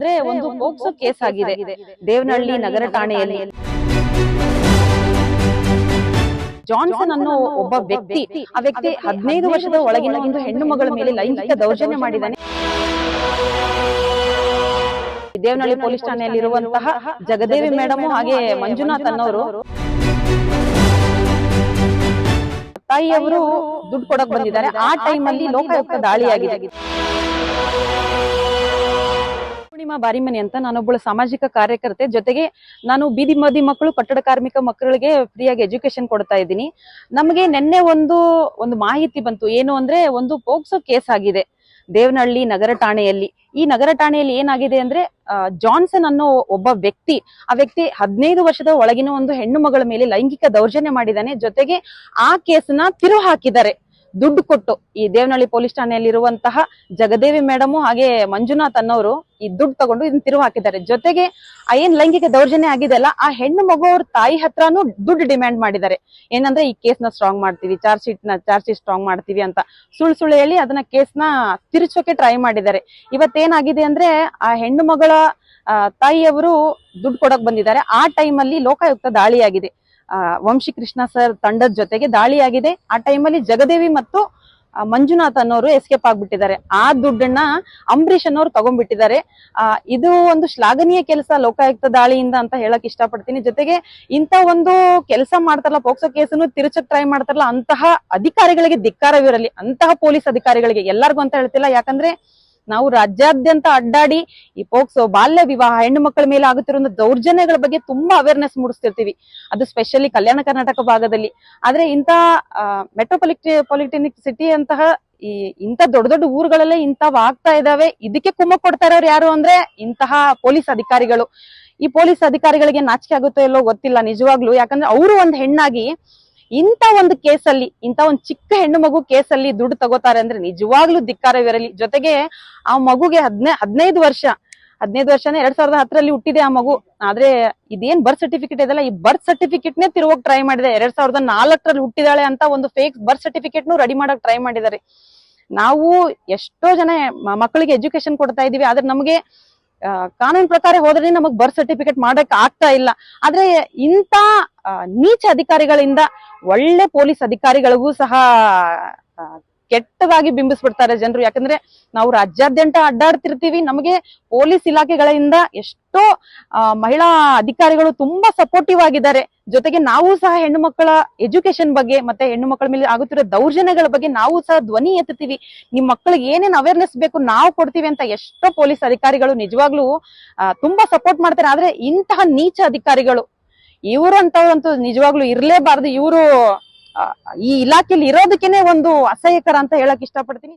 ಅಂದ್ರೆ ಒಂದು POCSO case ಆಗಿದೆ ದೇವನಹಳ್ಳಿ ನಗರ ಠಾಣೆಯಲ್ಲಿ. ಜಾನ್ಸನ್ ಅನ್ನೋ ಒಬ್ಬ ವ್ಯಕ್ತಿ, ಆ ವ್ಯಕ್ತಿ 15 ವರ್ಷದ ಒಳಗಿನ ಒಂದು ಹೆಣ್ಣು ಮಗಳ ಮೇಲೆ ಲೈಂಗಿಕ ದೌರ್ಜನ್ಯ ಮಾಡಿದ್ದಾನೆ. ದೇವನಹಳ್ಳಿ ಪೊಲೀಸ್ ಠಾಣೆಯಲ್ಲಿರುವಂತಹ ಜಗದೇವಿ ಮೇಡಮ್ ಹಾಗೆ ಮಂಜುನಾಥ್ ಅನ್ನೋರು ತಾಯಿಯವರು ದುಡ್ಡು ಕೊಡಕ್ ಬಂದಿದ್ದಾರೆ. ಆ ಟೈಮ್ ಅಲ್ಲಿ ಲೋಕಾಯುಕ್ತ ದಾಳಿಯಾಗಿದೆ. ಪೂರ್ಣಿಮಾ ಬಾರಿಮನಿ ಅಂತ ನಾನೊಬ್ಬಳು ಸಾಮಾಜಿಕ ಕಾರ್ಯಕರ್ತೆ, ಜೊತೆಗೆ ನಾನು ಬೀದಿ ಮದಿ ಮಕ್ಕಳು, ಕಟ್ಟಡ ಕಾರ್ಮಿಕ ಮಕ್ಕಳಿಗೆ ಫ್ರೀಯಾಗಿ ಎಜುಕೇಶನ್ ಕೊಡ್ತಾ ಇದ್ದೀನಿ. ನಮಗೆ ನಿನ್ನೆ ಒಂದು ಮಾಹಿತಿ ಬಂತು. ಏನು ಅಂದ್ರೆ ಒಂದು ಪೋಕ್ಸೋ ಕೇಸ್ ಆಗಿದೆ ದೇವನಹಳ್ಳಿ ನಗರ ಠಾಣೆಯಲ್ಲಿ. ಈ ನಗರ ಠಾಣೆಯಲ್ಲಿ ಏನಾಗಿದೆ ಅಂದ್ರೆ ಜಾನ್ಸನ್ ಅನ್ನೋ ಒಬ್ಬ ವ್ಯಕ್ತಿ, ಆ ವ್ಯಕ್ತಿ 15 ವರ್ಷದ ಒಳಗಿನ ಒಂದು ಹೆಣ್ಣು ಮಗಳ ಮೇಲೆ ಲೈಂಗಿಕ ದೌರ್ಜನ್ಯ ಮಾಡಿದ್ದಾನೆ. ಜೊತೆಗೆ ಆ ಕೇಸನ್ನ ತಿರು ಹಾಕಿದ್ದಾರೆ ದುಡ್ಡು ಕೊಟ್ಟು. ಈ ದೇವನಹಳ್ಳಿ ಪೊಲೀಸ್ ಠಾಣೆಯಲ್ಲಿರುವಂತಹ ಜಗದೇವಿ ಮೇಡಮ್ ಹಾಗೆ ಮಂಜುನಾಥ್ ಅನ್ನೋರು ಈ ದುಡ್ಡು ತಗೊಂಡು ಇದನ್ನ ತಿರು ಹಾಕಿದ್ದಾರೆ. ಜೊತೆಗೆ ಏನ್ ಲೈಂಗಿಕ ದೌರ್ಜನ್ಯ ಆಗಿದೆ ಅಲ್ಲ, ಆ ಹೆಣ್ಣು ಮಗು ಅವ್ರ ತಾಯಿ ಹತ್ರನೂ ದುಡ್ಡು ಡಿಮ್ಯಾಂಡ್ ಮಾಡಿದ್ದಾರೆ. ಏನಂದ್ರೆ ಈ ಕೇಸ್ನ ಸ್ಟ್ರಾಂಗ್ ಮಾಡ್ತೀವಿ, ಚಾರ್ಜ್ ಶೀಟ್ ಸ್ಟ್ರಾಂಗ್ ಮಾಡ್ತೀವಿ ಅಂತ ಸುಳ್ಳು ಹೇಳಿ ಅದನ್ನ ಕೇಸ್ನ ತಿರುಚೋಕೆ ಟ್ರೈ ಮಾಡಿದ್ದಾರೆ. ಇವತ್ತೇನಾಗಿದೆ ಅಂದ್ರೆ ಆ ಹೆಣ್ಣು ಮಗಳ ತಾಯಿಯವರು ದುಡ್ಡು ಕೊಡಕ್ ಬಂದಿದ್ದಾರೆ. ಆ ಟೈಮ್ ಅಲ್ಲಿ ಲೋಕಾಯುಕ್ತ ದಾಳಿಯಾಗಿದೆ. ವಂಶಿ ಕೃಷ್ಣ ಸರ್ ತಂಡದ ಜೊತೆಗೆ ದಾಳಿಯಾಗಿದೆ. ಆ ಟೈಮಲ್ಲಿ ಜಗದೇವಿ ಮತ್ತು ಮಂಜುನಾಥ್ ಅನ್ನೋರು ಎಸ್ಕೇಪ್ ಆಗ್ಬಿಟ್ಟಿದ್ದಾರೆ. ಆ ದುಡ್ಡನ್ನ ಅಂಬರೀಶ್ ಅನ್ನೋರು ತಗೊಂಡ್ಬಿಟ್ಟಿದ್ದಾರೆ. ಇದು ಒಂದು ಶ್ಲಾಘನೀಯ ಕೆಲಸ ಲೋಕಾಯುಕ್ತ ದಾಳಿಯಿಂದ ಅಂತ ಹೇಳಕ್ ಇಷ್ಟಪಡ್ತೀನಿ. ಜೊತೆಗೆ ಇಂತ ಒಂದು ಕೆಲಸ ಮಾಡ್ತಾರಲ್ಲ, ಪೋಕ್ಸೋ ಕೇಸನ್ನು ತಿರುಚಕ್ ಟ್ರೈ ಮಾಡ್ತಾರಲ್ಲ, ಅಂತಹ ಅಧಿಕಾರಿಗಳಿಗೆ ಧಿಕ್ಕಾರವಿರಲಿ. ಅಂತಹ ಪೊಲೀಸ್ ಅಧಿಕಾರಿಗಳಿಗೆ, ಎಲ್ಲರಿಗೂ ಅಂತ ಹೇಳ್ತಿಲ್ಲ, ಯಾಕಂದ್ರೆ ನಾವು ರಾಜ್ಯಾದ್ಯಂತ ಅಡ್ಡಾಡಿ ಈ ಪೋಕ್ಸೋ, ಬಾಲ್ಯ ವಿವಾಹ, ಹೆಣ್ಣು ಮಕ್ಕಳ ಮೇಲೆ ಆಗುತ್ತಿರೋ ದೌರ್ಜನ್ಯಗಳ ಬಗ್ಗೆ ತುಂಬಾ ಅವೇರ್ನೆಸ್ ಮೂಡಿಸ್ತಿರ್ತೀವಿ, ಅದು ಸ್ಪೆಷಲಿ ಕಲ್ಯಾಣ ಕರ್ನಾಟಕ ಭಾಗದಲ್ಲಿ. ಆದ್ರೆ ಇಂತ ಮೆಟ್ರೋಪಾಲಿಟನಿಕ್ ಸಿಟಿ ಅಂತಹ ಇಂತ ದೊಡ್ಡ ಊರುಗಳಲ್ಲೇ ಇಂಥವ್ ಆಗ್ತಾ ಇದಾವೆ. ಇದಕ್ಕೆ ಕುಮ್ಮಕ್ ಕೊಡ್ತಾ ಇರೋರು ಯಾರು ಅಂದ್ರೆ ಇಂತಹ ಪೊಲೀಸ್ ಅಧಿಕಾರಿಗಳು. ಈ ಪೊಲೀಸ್ ಅಧಿಕಾರಿಗಳಿಗೆ ನಾಚಿಕೆ ಆಗುತ್ತೋ ಇಲ್ಲೋ ಗೊತ್ತಿಲ್ಲ ನಿಜವಾಗ್ಲು. ಯಾಕಂದ್ರೆ ಅವರು ಒಂದ್ ಹೆಣ್ಣಾಗಿ ಇಂತ ಒಂದು ಕೇಸಲ್ಲಿ, ಇಂತ ಒಂದ್ ಚಿಕ್ಕ ಹೆಣ್ಣು ಮಗು ಕೇಸಲ್ಲಿ ದುಡ್ಡು ತಗೋತಾರೆ ಅಂದ್ರೆ ನಿಜವಾಗ್ಲೂ ಧಿಕ್ಕಾರವಿರಲಿ. ಜೊತೆಗೆ ಆ ಮಗುಗೆ 15 ವರ್ಷನೇ 2010ರಲ್ಲಿ ಹುಟ್ಟಿದೆ ಆ ಮಗು. ಆದ್ರೆ ಇದೇನ್ ಬರ್ತ್ ಸರ್ಟಿಫಿಕೇಟ್ ಇದೆಲ್ಲ, ಈ ಬರ್ತ್ ಸರ್ಟಿಫಿಕೇಟ್ ನೇ ತಿರುಗೋಕ್ ಟ್ರೈ ಮಾಡಿದೆ. 2004ರಲ್ಲಿ ಹುಟ್ಟಿದಾಳೆ ಅಂತ ಒಂದು ಫೇಕ್ ಬರ್ತ್ ಸರ್ಟಿಫಿಕೇಟ್ ನು ರೆಡಿ ಮಾಡಕ್ ಟ್ರೈ ಮಾಡಿದ್ದಾರೆ. ನಾವು ಎಷ್ಟೋ ಜನ ಮಕ್ಕಳಿಗೆ ಎಜುಕೇಶನ್ ಕೊಡ್ತಾ ಇದೀವಿ, ಆದ್ರೆ ನಮಗೆ ಕಾನೂನು ಪ್ರಕಾರ ಹೋದ್ರೆ ನಮಗ್ ಬರ್ತ್ ಸರ್ಟಿಫಿಕೇಟ್ ಮಾಡಕ್ ಆಗ್ತಾ ಇಲ್ಲ. ಆದ್ರೆ ಇಂತ ನೀಚ ಅಧಿಕಾರಿಗಳಿಂದ ಒಳ್ಳೆ ಪೊಲೀಸ್ ಅಧಿಕಾರಿಗಳಿಗೂ ಸಹ ಕೆಟ್ಟದಾಗಿ ಬಿಂಬಿಸ್ಬಿಡ್ತಾರೆ ಜನರು. ಯಾಕಂದ್ರೆ ನಾವು ರಾಜ್ಯಾದ್ಯಂತ ಅಡ್ಡಾಡ್ತಿರ್ತೀವಿ, ನಮಗೆ ಪೊಲೀಸ್ ಇಲಾಖೆಗಳಿಂದ ಎಷ್ಟೋ ಮಹಿಳಾ ಅಧಿಕಾರಿಗಳು ತುಂಬಾ ಸಪೋರ್ಟಿವ್ ಆಗಿದ್ದಾರೆ. ಜೊತೆಗೆ ನಾವು ಸಹ ಹೆಣ್ಣು ಮಕ್ಕಳ ಎಜುಕೇಶನ್ ಬಗ್ಗೆ ಮತ್ತೆ ಹೆಣ್ಣು ಮಕ್ಕಳ ಮೇಲೆ ಆಗುತ್ತಿರೋ ದೌರ್ಜನ್ಯಗಳ ಬಗ್ಗೆ ನಾವು ಸಹ ಧ್ವನಿ ಎತ್ತುತ್ತೀವಿ. ನಿಮ್ ಮಕ್ಕಳಿಗೆ ಏನೇನ್ ಅವೇರ್ನೆಸ್ ಬೇಕು ನಾವು ಕೊಡ್ತೀವಿ ಅಂತ ಎಷ್ಟೋ ಪೊಲೀಸ್ ಅಧಿಕಾರಿಗಳು ನಿಜವಾಗ್ಲೂ ತುಂಬಾ ಸಪೋರ್ಟ್ ಮಾಡ್ತಾರೆ. ಆದ್ರೆ ಇಂತಹ ನೀಚ ಅಧಿಕಾರಿಗಳು, ಇವರು ಅಂತವ್ರಂತೂ ನಿಜವಾಗ್ಲೂ ಇರ್ಲೇಬಾರ್ದು. ಇವರು ಈ ಇಲಾಖೆಯಲ್ಲಿ ಇರೋದಕ್ಕೇನೆ ಒಂದು ಅಸಹ್ಯಕರ ಅಂತ ಹೇಳಕ್ ಇಷ್ಟಪಡ್ತೀನಿ.